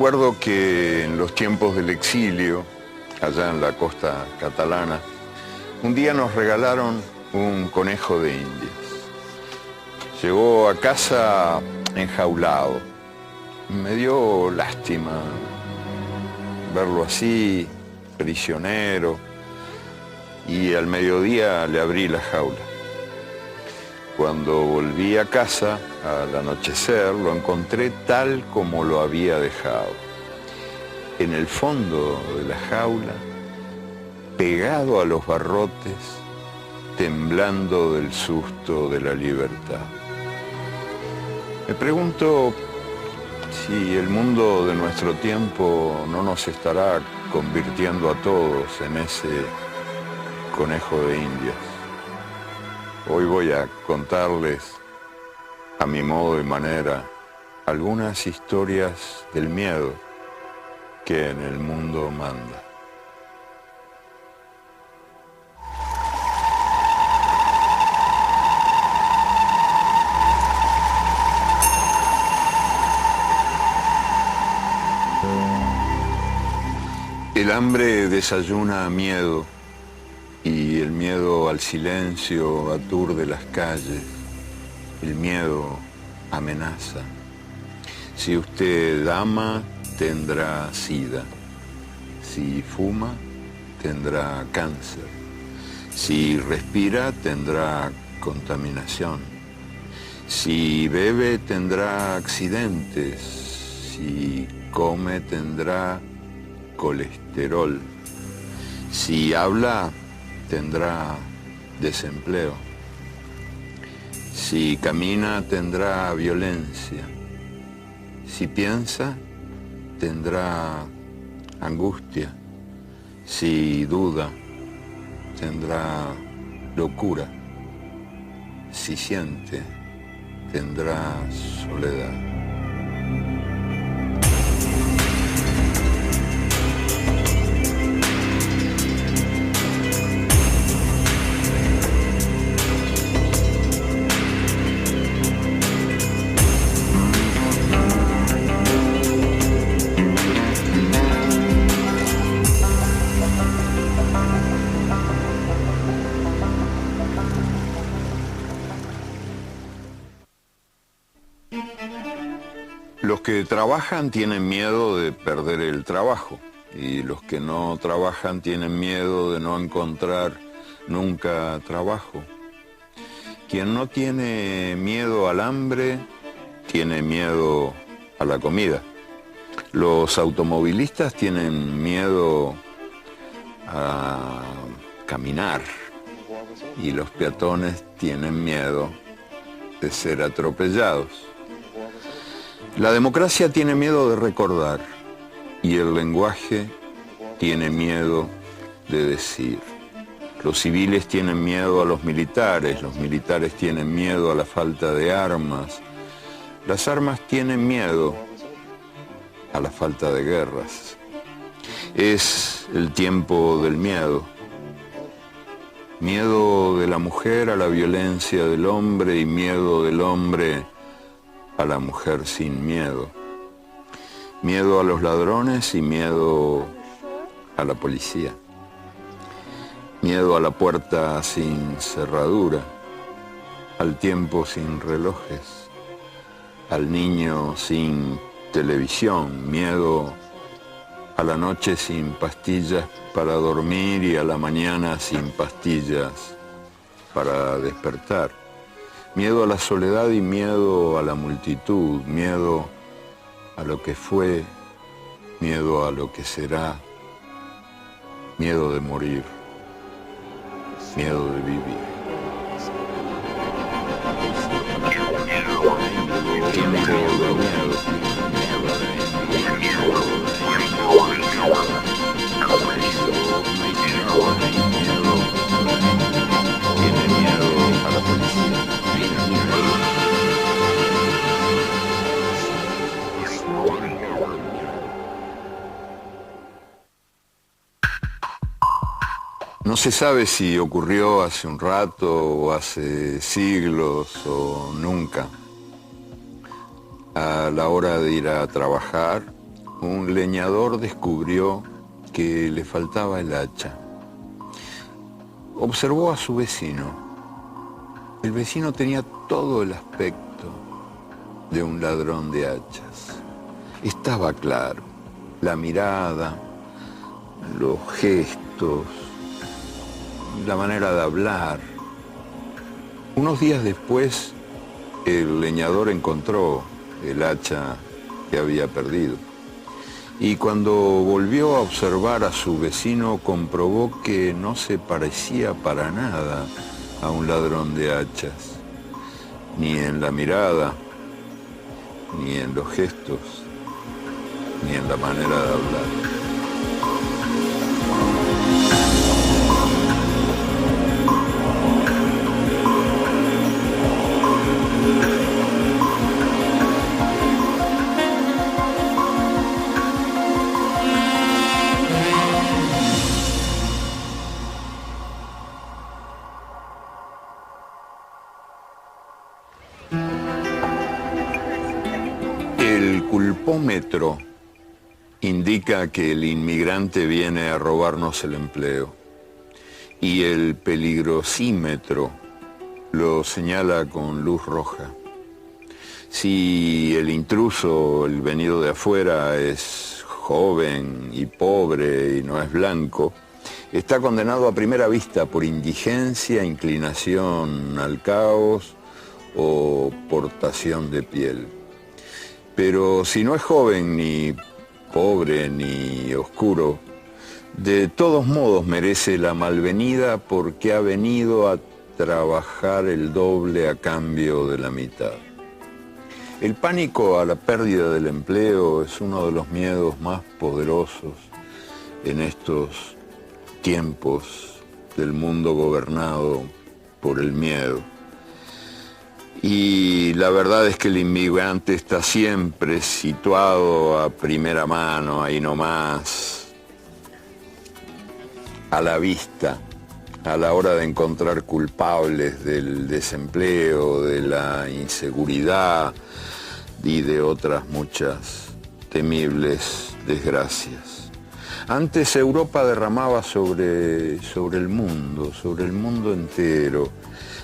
Recuerdo que en los tiempos del exilio, allá en la costa catalana, un día nos regalaron un conejo de Indias. Llegó a casa enjaulado. Me dio lástima verlo así, prisionero, y al mediodía le abrí la jaula. Cuando volví a casa, al anochecer, lo encontré tal como lo había dejado. En el fondo de la jaula, pegado a los barrotes, temblando del susto de la libertad. Me pregunto si el mundo de nuestro tiempo no nos estará convirtiendo a todos en ese conejo de Indias. Hoy voy a contarles, a mi modo y manera, algunas historias del miedo que en el mundo manda. El hambre desayuna miedo y el miedo al silencio aturde las calles. El miedo amenaza. Si usted ama, tendrá sida. Si fuma, tendrá cáncer. Si respira, tendrá contaminación. Si bebe, tendrá accidentes. Si come, tendrá colesterol. Si habla, tendrá desempleo. Si camina, tendrá violencia. Si piensa, tendrá angustia. Si duda, tendrá locura. Si siente, tendrá soledad. Los que trabajan tienen miedo de perder el trabajo y los que no trabajan tienen miedo de no encontrar nunca trabajo. Quien no tiene miedo al hambre, tiene miedo a la comida. Los automovilistas tienen miedo a caminar y los peatones tienen miedo de ser atropellados. La democracia tiene miedo de recordar y el lenguaje tiene miedo de decir. Los civiles tienen miedo a los militares tienen miedo a la falta de armas, las armas tienen miedo a la falta de guerras. Es el tiempo del miedo. Miedo de la mujer a la violencia del hombre y miedo del hombre a la mujer sin miedo. Miedo a los ladrones y miedo a la policía. Miedo a la puerta sin cerradura, al tiempo sin relojes, al niño sin televisión. Miedo a la noche sin pastillas para dormir y a la mañana sin pastillas para despertar. Miedo a la soledad y miedo a la multitud, miedo a lo que fue, miedo a lo que será, miedo de morir, miedo de vivir. Tiempo de miedo. Tiene miedo a la policía. No se sabe si ocurrió hace un rato o hace siglos o nunca. A la hora de ir a trabajar, un leñador descubrió que le faltaba el hacha. Observó a su vecino. El vecino tenía todo el aspecto de un ladrón de hachas. Estaba claro, la mirada, los gestos, la manera de hablar. Unos días después, el leñador encontró el hacha que había perdido. Y cuando volvió a observar a su vecino, comprobó que no se parecía para nada a un ladrón de hachas, ni en la mirada, ni en los gestos, ni en la manera de hablar. El culpómetro indica que el inmigrante viene a robarnos el empleo y el peligrosímetro lo señala con luz roja. Si el intruso, el venido de afuera, es joven y pobre y no es blanco, está condenado a primera vista por indigencia, inclinación al caos o portación de piel. Pero si no es joven, ni pobre, ni oscuro, de todos modos merece la malvenida porque ha venido a trabajar el doble a cambio de la mitad. El pánico a la pérdida del empleo es uno de los miedos más poderosos en estos tiempos del mundo gobernado por el miedo. Y la verdad es que el inmigrante está siempre situado a primera mano, ahí nomás, a la vista, a la hora de encontrar culpables del desempleo, de la inseguridad y de otras muchas temibles desgracias. Antes Europa derramaba sobre el mundo entero,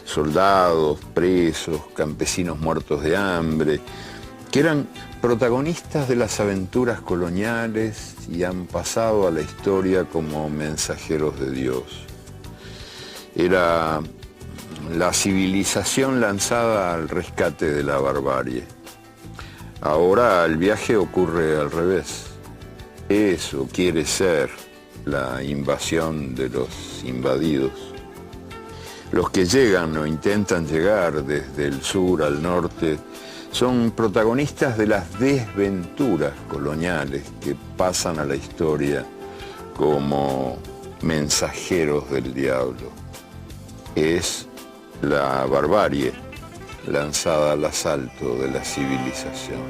soldados, presos, campesinos muertos de hambre, que eran protagonistas de las aventuras coloniales y han pasado a la historia como mensajeros de Dios. Era la civilización lanzada al rescate de la barbarie. Ahora el viaje ocurre al revés. Eso quiere ser la invasión de los invadidos. Los que llegan o intentan llegar desde el sur al norte son protagonistas de las desventuras coloniales que pasan a la historia como mensajeros del diablo. Es la barbarie lanzada al asalto de la civilización.